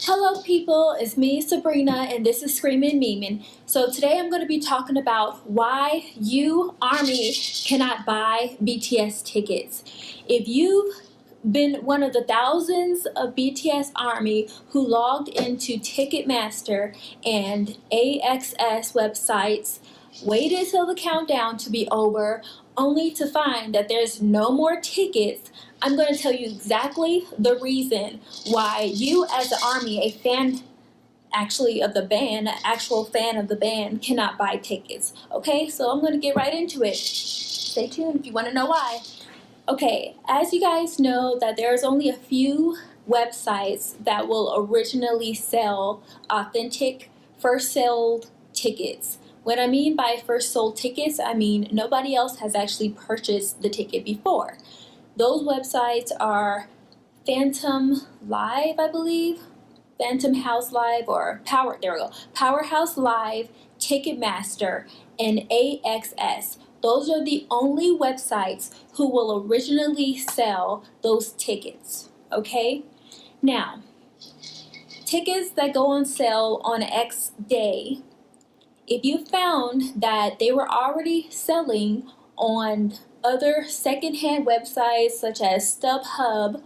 Hello people, it's me Sabrina and this is Screamin Memein. So today I'm going to be talking about why you, Army, cannot buy BTS tickets. If you've been one of the thousands of BTS Army who logged into Ticketmaster and AXS websites, waited till the countdown to be over, only to find that there's no more tickets, I'm going to tell you exactly the reason why you as the Army, a fan actually of the band, an actual fan of the band, cannot buy tickets. Okay, so I'm going to get right into it. Stay tuned if you want to know why. Okay, as you guys know that there's only a few websites that will originally sell authentic first sold tickets. What I mean by first sold tickets, I mean nobody else has actually purchased the ticket before. Those websites are Phantom Live, I believe, Phantom House Live, or Powerhouse Live, Ticketmaster, and AXS. Those are the only websites who will originally sell those tickets, okay? Now, tickets that go on sale on X day, if you found that they were already selling on other secondhand websites such as StubHub,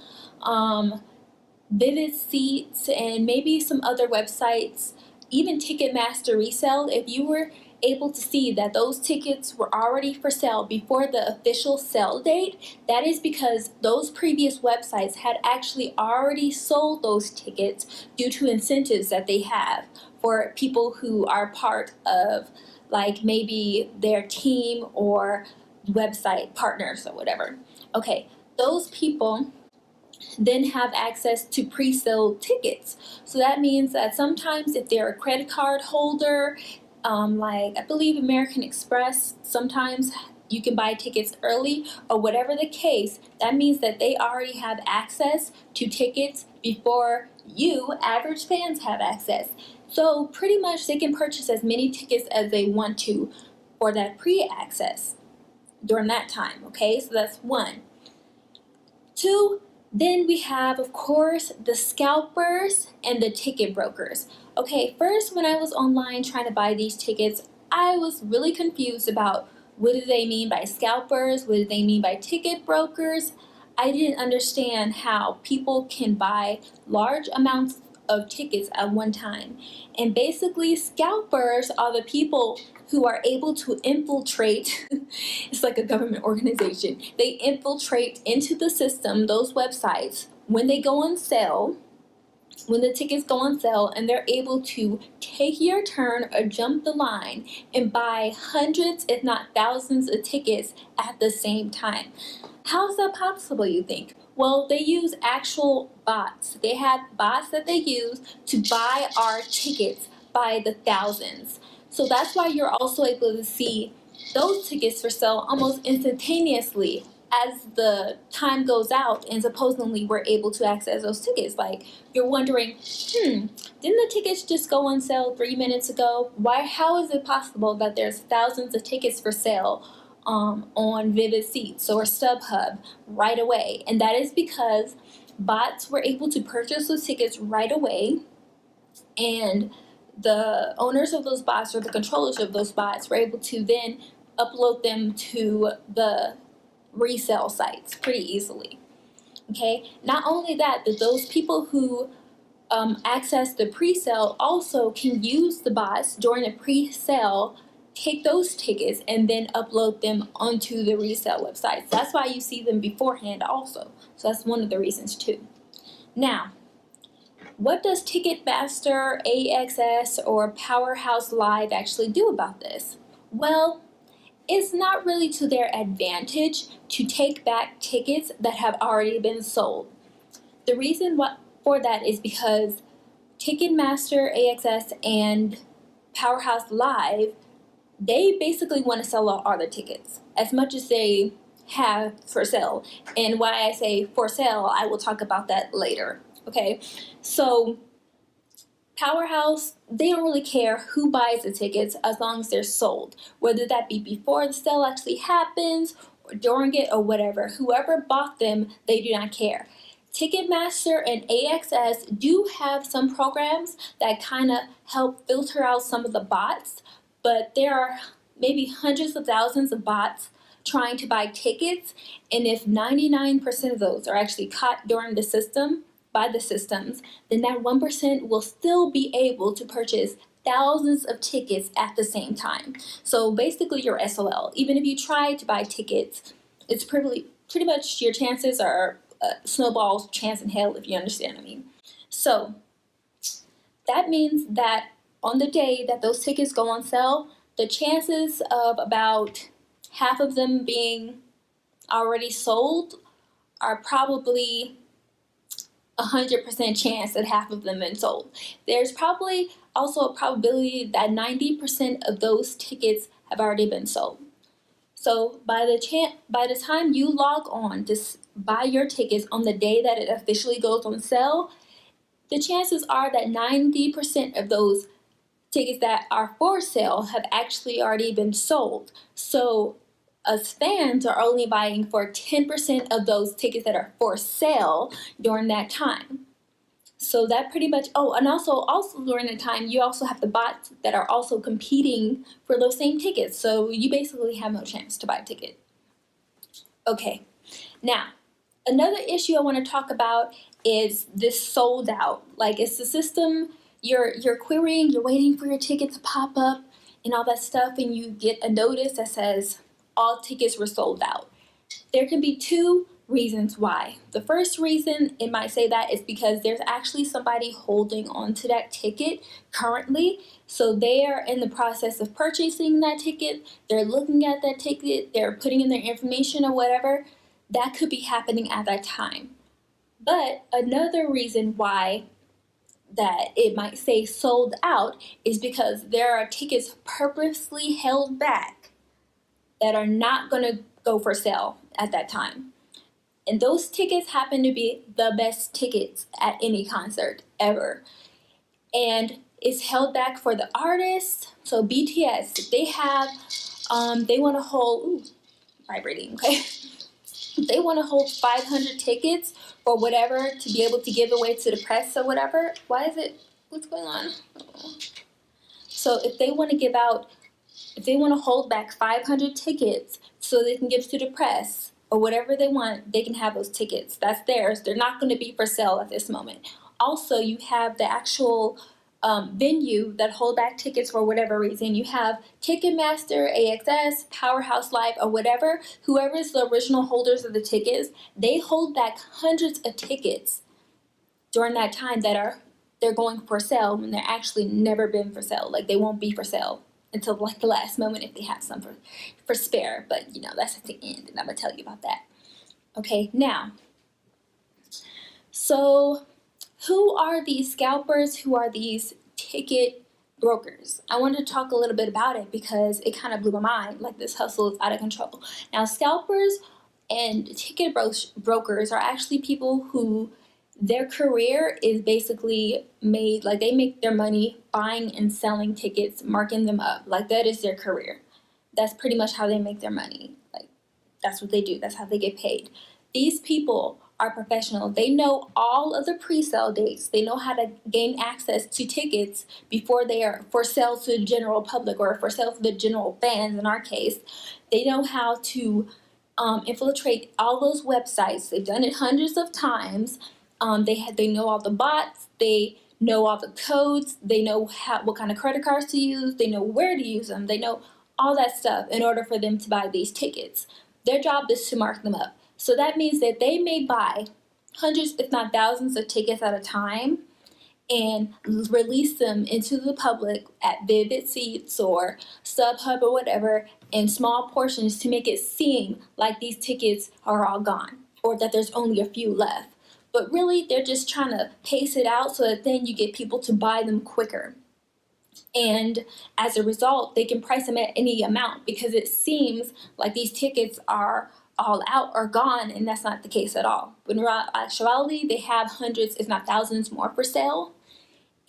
Vivid Seats, and maybe some other websites, even Ticketmaster Resale, if you were able to see that those tickets were already for sale before the official sale date, that is because those previous websites had actually already sold those tickets due to incentives that they have for people who are part of, like, maybe their team or website partners or whatever. Okay, those people then have access to pre-sale tickets. So that means that sometimes if they're a credit card holder, like I believe American Express, sometimes you can buy tickets early, or whatever the case, that means that they already have access to tickets before you, average fans, have access. So pretty much they can purchase as many tickets as they want to for that pre-access during that time, okay? So that's one. Two, then we have, of course, the scalpers and the ticket brokers. Okay, first when I was online trying to buy these tickets, I was really confused about what do they mean by scalpers, what do they mean by ticket brokers. I didn't understand how people can buy large amounts of tickets at one time. And basically, scalpers are the people who are able to infiltrate, it's like a government organization, they infiltrate into the system, those websites, when they go on sale, when the tickets go on sale, and they're able to take your turn or jump the line and buy hundreds, if not thousands, of tickets at the same time. How is that possible, you think? Well, they use actual bots. They have bots that they use to buy our tickets by the thousands. So that's why you're also able to see those tickets for sale almost instantaneously as the time goes out, and supposedly we're able to access those tickets. Like, you're wondering, didn't the tickets just go on sale 3 minutes ago? How is it possible that there's thousands of tickets for sale on Vivid Seats or StubHub right away? And that is because bots were able to purchase those tickets right away, and the owners of those bots or the controllers of those bots were able to then upload them to the resale sites pretty easily. Okay, not only that, but those people who access the pre-sale also can use the bots during the pre-sale, take those tickets, and then upload them onto the resale websites. That's why you see them beforehand also. So that's one of the reasons too. Now, what does Ticketmaster, AXS, or Powerhouse Live actually do about this? Well, it's not really to their advantage to take back tickets that have already been sold. The reason for that is because Ticketmaster, AXS, and Powerhouse Live, they basically want to sell out all their tickets as much as they have for sale. And why I say for sale, I will talk about that later. Okay, so Powerhouse, they don't really care who buys the tickets as long as they're sold, whether that be before the sale actually happens or during it or whatever. Whoever bought them, they do not care. Ticketmaster and AXS do have some programs that kind of help filter out some of the bots, but there are maybe hundreds of thousands of bots trying to buy tickets, and if 99% of those are actually caught during the system, by the systems, then that 1% will still be able to purchase thousands of tickets at the same time. So basically you're SOL. Even if you try to buy tickets, it's pretty much your chances are snowball's chance in hell, if you understand what I mean. So that means that on the day that those tickets go on sale, the chances of about half of them being already sold are probably 100% chance that half of them been sold. There's probably also a probability that 90% of those tickets have already been sold. So by the time you log on to buy your tickets on the day that it officially goes on sale, the chances are that 90% of those tickets that are for sale have actually already been sold. So us fans are only buying for 10% of those tickets that are for sale during that time. So that pretty much, oh, and also during the time, you also have the bots that are also competing for those same tickets. So you basically have no chance to buy a ticket. Okay, now, another issue I want to talk about is this sold out. Like, it's the system, you're querying, you're waiting for your ticket to pop up and all that stuff, and you get a notice that says all tickets were sold out. There can be two reasons why. The first reason it might say that is because there's actually somebody holding on to that ticket currently. So they are in the process of purchasing that ticket, they're looking at that ticket, they're putting in their information or whatever. That could be happening at that time. But another reason why that it might say sold out is because there are tickets purposely held back that are not going to go for sale at that time. And those tickets happen to be the best tickets at any concert ever. And it's held back for the artists. So BTS, they have, they want to hold, vibrating, okay? They want to hold 500 tickets or whatever to be able to give away to the press or whatever. Why is it, what's going on? So if they want to give out, if they want to hold back 500 tickets so they can give to the press or whatever they want, they can have those tickets. That's theirs. They're not going to be for sale at this moment. Also, you have the actual venue that hold back tickets for whatever reason. You have Ticketmaster, AXS, Powerhouse Live, or whatever. Whoever is the original holders of the tickets, they hold back hundreds of tickets during that time that they're going for sale when they're actually never been for sale. Like, they won't be for sale until like the last moment if they have some for spare. But you know, that's at the end, and I'm gonna tell you about that. Okay, now, so who are these scalpers? Who are these ticket brokers? I wanted to talk a little bit about it because it kind of blew my mind. Like, this hustle is out of control. Now, scalpers and ticket brokers are actually people who their career is basically made, like, they make their money buying and selling tickets, marking them up. Like, that is their career. That's pretty much how they make their money. Like, that's what they do. That's how they get paid. These people are professional. They know all of the pre-sale dates. They know how to gain access to tickets before they are for sale to the general public or for sale to the general fans in our case. They know how to infiltrate all those websites. They've done it hundreds of times. They know all the bots. They know all the codes. They know what kind of credit cards to use. They know where to use them. They know all that stuff in order for them to buy these tickets. Their job is to mark them up. So that means that they may buy hundreds, if not thousands, of tickets at a time and release them into the public at Vivid Seats or StubHub or whatever in small portions to make it seem like these tickets are all gone or that there's only a few left. But really, they're just trying to pace it out so that then you get people to buy them quicker. And as a result, they can price them at any amount because it seems like these tickets are all out or gone, and that's not the case at all. But in actuality, they have hundreds, if not thousands more for sale,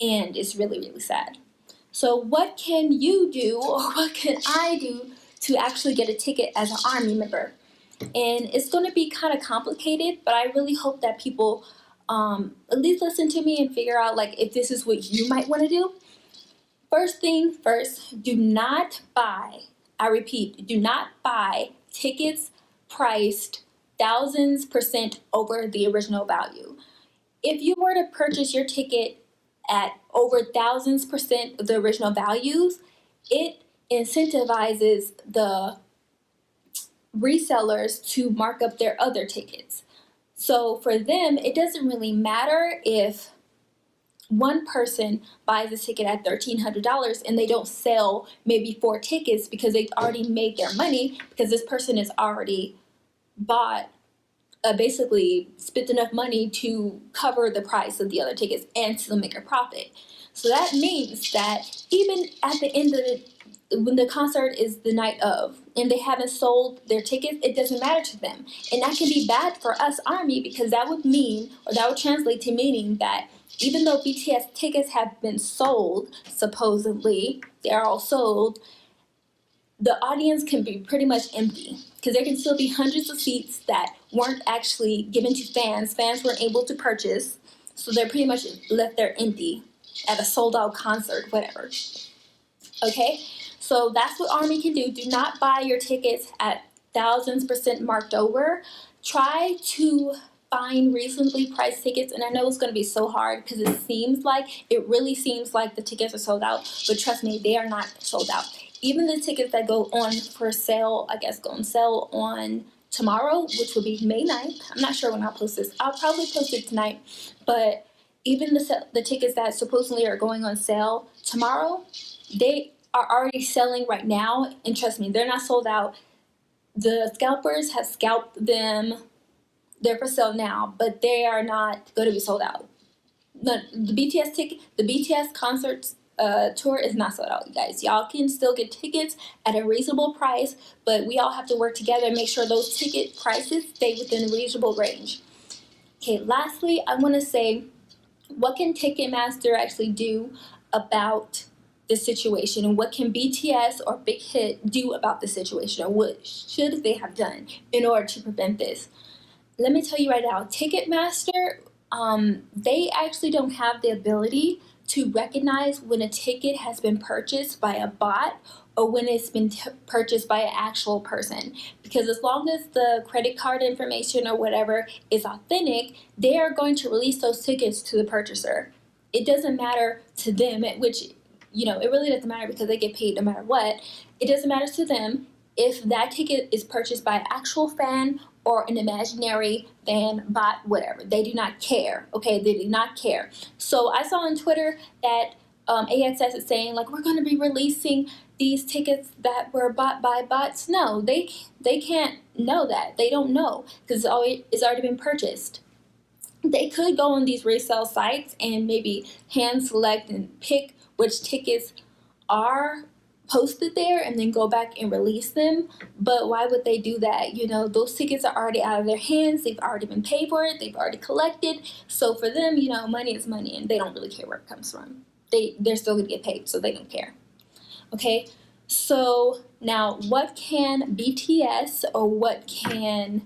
and it's really, really sad. So what can you do, or what can I do to actually get a ticket as an Army member? And it's going to be kind of complicated, but I really hope that people at least listen to me and figure out like if this is what you might want to do. First thing first, do not buy, I repeat, do not buy tickets priced thousands% over the original value. If you were to purchase your ticket at over thousands% of the original values, it incentivizes the resellers to mark up their other tickets. So for them, it doesn't really matter if one person buys a ticket at $1,300 and they don't sell maybe 4 tickets because they've already made their money because this person has already bought basically spent enough money to cover the price of the other tickets and still make a profit. So that means that even at the end of when the concert is the night of and they haven't sold their tickets, it doesn't matter to them. And that can be bad for us ARMY because that would mean, or that would translate to meaning that even though BTS tickets have been sold, supposedly, they're all sold, the audience can be pretty much empty because there can still be hundreds of seats that weren't actually given to fans. Fans weren't able to purchase, so they're pretty much left there empty at a sold-out concert, whatever. Okay, so that's what ARMY can do. Do not buy your tickets at thousands% marked over. Try to find reasonably priced tickets, and I know it's going to be so hard because it really seems like the tickets are sold out, but trust me, they are not sold out. Even the tickets that go on for sale, I guess, go on sale on tomorrow, which will be May 9th. I'm not sure when I'll post this. I'll probably post it tonight, but even the tickets that supposedly are going on sale tomorrow, they are already selling right now, and trust me, they're not sold out. The scalpers have scalped them. They're for sale now, but they are not going to be sold out. The BTS concerts tour is not sold out, you guys. Y'all can still get tickets at a reasonable price, but we all have to work together and make sure those ticket prices stay within a reasonable range. Okay, lastly, I want to say, what can Ticketmaster actually do about the situation, and what can BTS or Big Hit do about the situation, or what should they have done in order to prevent this? Let me tell you right now, Ticketmaster, they actually don't have the ability to recognize when a ticket has been purchased by a bot or when it's been purchased by an actual person. Because as long as the credit card information or whatever is authentic, they are going to release those tickets to the purchaser. It doesn't matter to them, which, it really doesn't matter because they get paid no matter what. It doesn't matter to them if that ticket is purchased by an actual fan or an imaginary fan, bot, whatever. They do not care, okay? They do not care. So I saw on Twitter that AXS is saying, like, we're going to be releasing these tickets that were bought by bots. No, they can't know that. They don't know because it's already been purchased. They could go on these resale sites and maybe hand select and pick which tickets are posted there and then go back and release them. But why would they do that? Those tickets are already out of their hands. They've already been paid for it. They've already collected. So for them, money is money and they don't really care where it comes from. They're still going to get paid, so they don't care. Okay, so now what can BTS or what can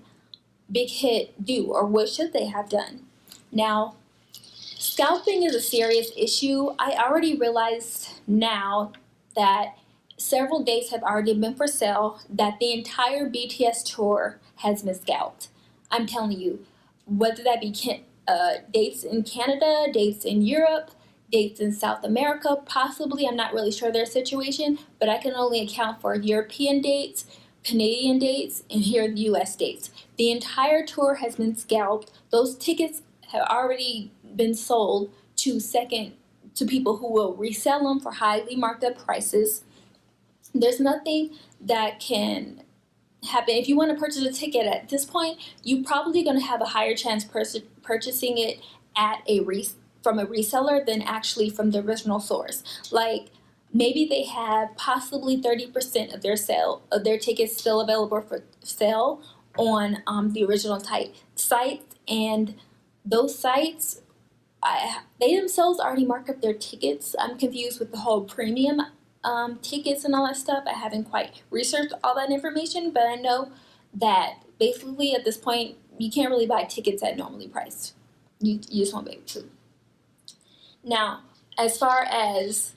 Big Hit do, or what should they have done? Now, scalping is a serious issue. I already realized now that several dates have already been for sale, that the entire BTS tour has been scalped. I'm telling you, whether that be dates in Canada, dates in Europe, dates in South America, possibly, I'm not really sure their situation, but I can only account for European dates, Canadian dates, and here the US dates. The entire tour has been scalped. Those tickets have already been sold to people who will resell them for highly marked up prices. There's nothing that can happen. If you want to purchase a ticket at this point, you're probably going to have a higher chance purchasing it at from a reseller than actually from the original source. Like, maybe they have possibly 30% of their tickets still available for sale on the original sites, and those sites, they themselves already mark up their tickets. I'm confused with the whole premium tickets and all that stuff. I haven't quite researched all that information, but I know that basically at this point you can't really buy tickets at normally priced. You just won't be able to. Now, as far as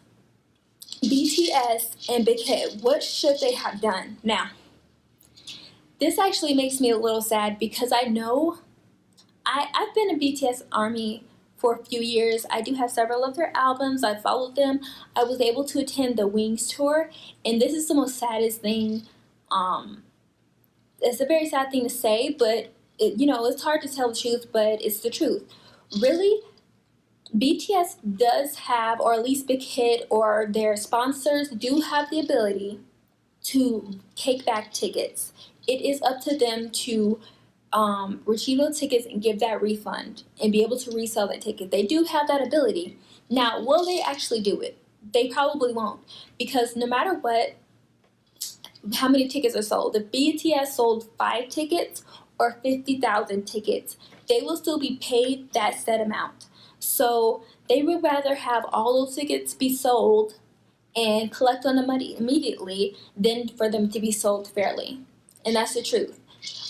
BTS and Big Hit, what should they have done? Now, this actually makes me a little sad because I know I've been a BTS ARMY for a few years. I do have several of their albums. I followed them. I was able to attend the Wings tour, and this is the most saddest thing. It's a very sad thing to say, but it's hard to tell the truth, but it's the truth. Really, BTS does have, or at least Big Hit or their sponsors do have the ability to take back tickets. It is up to them to retrieve those tickets and give that refund and be able to resell that ticket. They do have that ability. Now, will they actually do it? They probably won't, because no matter what, how many tickets are sold, if BTS sold 5 tickets or 50,000 tickets, they will still be paid that set amount. So they would rather have all those tickets be sold and collect on the money immediately than for them to be sold fairly. And that's the truth.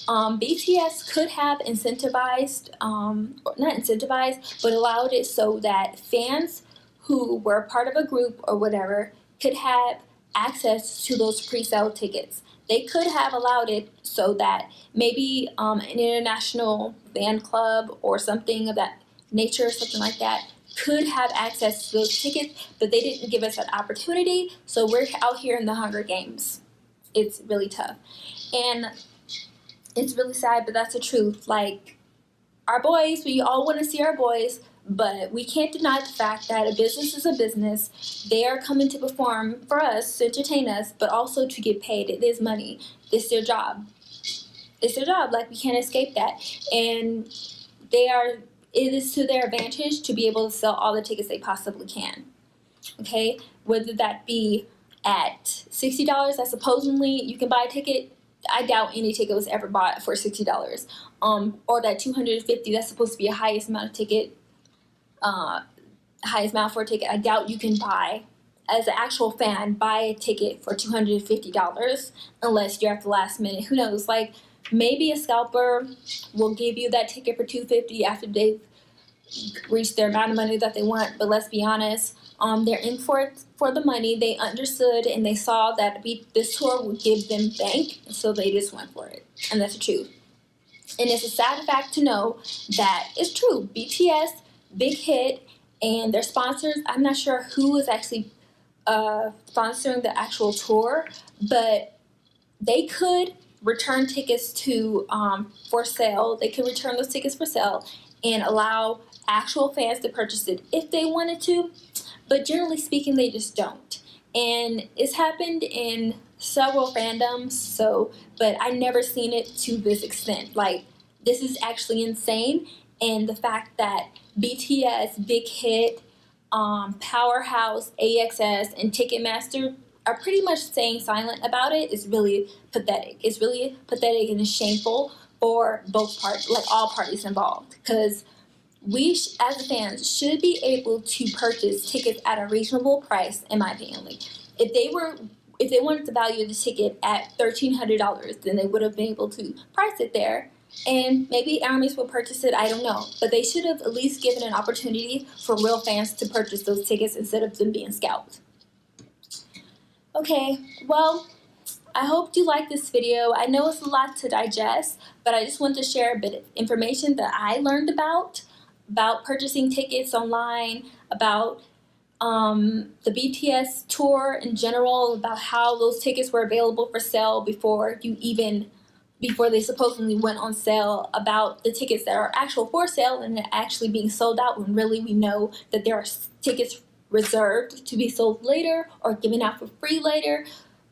BTS could have incentivized, not incentivized, but allowed it so that fans who were part of a group or whatever could have access to those pre-sale tickets. They could have allowed it so that maybe an international fan club or something of that nature, something like that, could have access to those tickets, but they didn't give us that opportunity, so we're out here in the Hunger Games. It's really tough. And it's really sad, but that's the truth. Like, our boys, we all want to see our boys, but we can't deny the fact that a business is a business. They are coming to perform for us, to entertain us, but also to get paid. It is money. It's their job. It's their job. Like, we can't escape that. And it is to their advantage to be able to sell all the tickets they possibly can. Okay? Whether that be at $60 that supposedly you can buy a ticket, I doubt any ticket was ever bought for $60. Or that $250 that's supposed to be a highest amount of ticket, highest amount for a ticket. I doubt you can buy, as an actual fan, buy a ticket for $250 unless you're at the last minute. Who knows? Like, maybe a scalper will give you that ticket for $250 after they've reached their amount of money that they want. But let's be honest, they're in for the money. They understood and they saw that this tour would give them bank, and so they just went for it. And that's the truth. And it's a sad fact to know that it's true. BTS, Big Hit, and their sponsors, I'm not sure who is actually sponsoring the actual tour, but they could return tickets for sale. They could return those tickets for sale and allow actual fans to purchase it if they wanted to, but generally speaking, they just don't. And it's happened in several fandoms, but I never seen it to this extent. Like, this is actually insane, and the fact that BTS, Big Hit, Powerhouse, AXS, and Ticketmaster are pretty much staying silent about it is really pathetic. It's really pathetic and it's shameful for both parties, like all parties involved, because we as fans should be able to purchase tickets at a reasonable price, in my opinion. Like, if they wanted to value the ticket at $1,300, then they would have been able to price it there, and maybe armies will purchase it. I don't know, but they should have at least given an opportunity for real fans to purchase those tickets instead of them being scalped. Okay, well, I hope you like this video. I know it's a lot to digest, but I just want to share a bit of information that I learned about purchasing tickets online, about the BTS tour in general, about how those tickets were available for sale before they supposedly went on sale, about the tickets that are actual for sale and actually being sold out when really we know that there are tickets reserved to be sold later or given out for free later.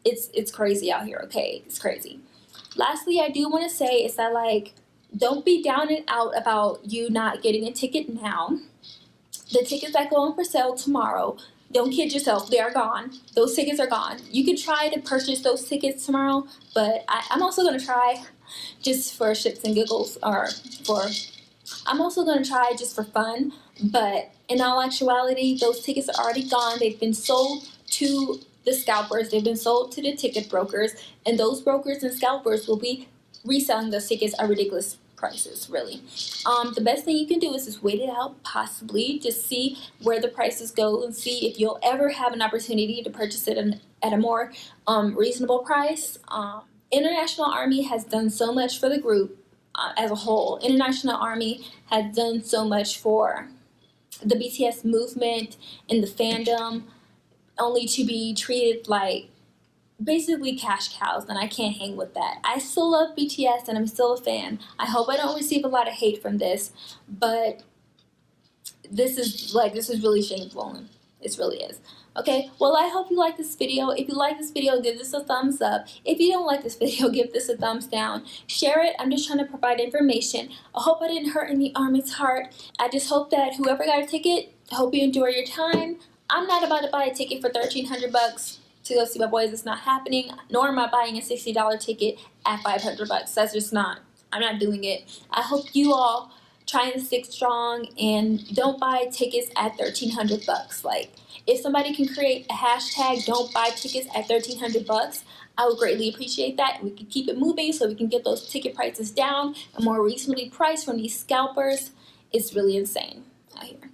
It's crazy out here, okay? It's crazy. Lastly, I do want to say is that, like, don't be down and out about you not getting a ticket now. The tickets that go on for sale tomorrow, don't kid yourself, they are gone. Those tickets are gone. You can try to purchase those tickets tomorrow, but I'm also going to try just for shits and giggles, I'm also going to try just for fun, but in all actuality, those tickets are already gone. They've been sold to the scalpers. They've been sold to the ticket brokers, and those brokers and scalpers will be reselling those tickets are ridiculous prices, really. The best thing you can do is just wait it out, possibly just see where the prices go and see if you'll ever have an opportunity to purchase it at a more reasonable price. International Army has done so much for the group as a whole. International Army has done so much for the BTS movement and the fandom, only to be treated like basically cash cows, and I can't hang with that. I still love BTS and I'm still a fan. I hope I don't receive a lot of hate from this, but this is really shameful. It really is. Okay, well, I hope you like this video. If you like this video, give this a thumbs up. If you don't like this video, give this a thumbs down. Share it. I'm just trying to provide information. I hope I didn't hurt any Army's heart. I just hope that whoever got a ticket, I hope you enjoy your time. I'm not about to buy a ticket for $1,300 to go see my boys. It's not happening. Nor am I buying a $60 ticket at $500. That's just not. I'm not doing it. I hope you all try and stick strong and don't buy tickets at $1,300. Like, if somebody can create a hashtag, don't buy tickets at $1,300, I would greatly appreciate that. We can keep it moving so we can get those ticket prices down and more reasonably priced from these scalpers. It's really insane out here.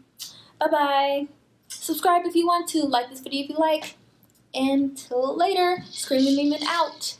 Bye-bye. Subscribe if you want to. Like this video if you like. Until later, Screamin' Memein out.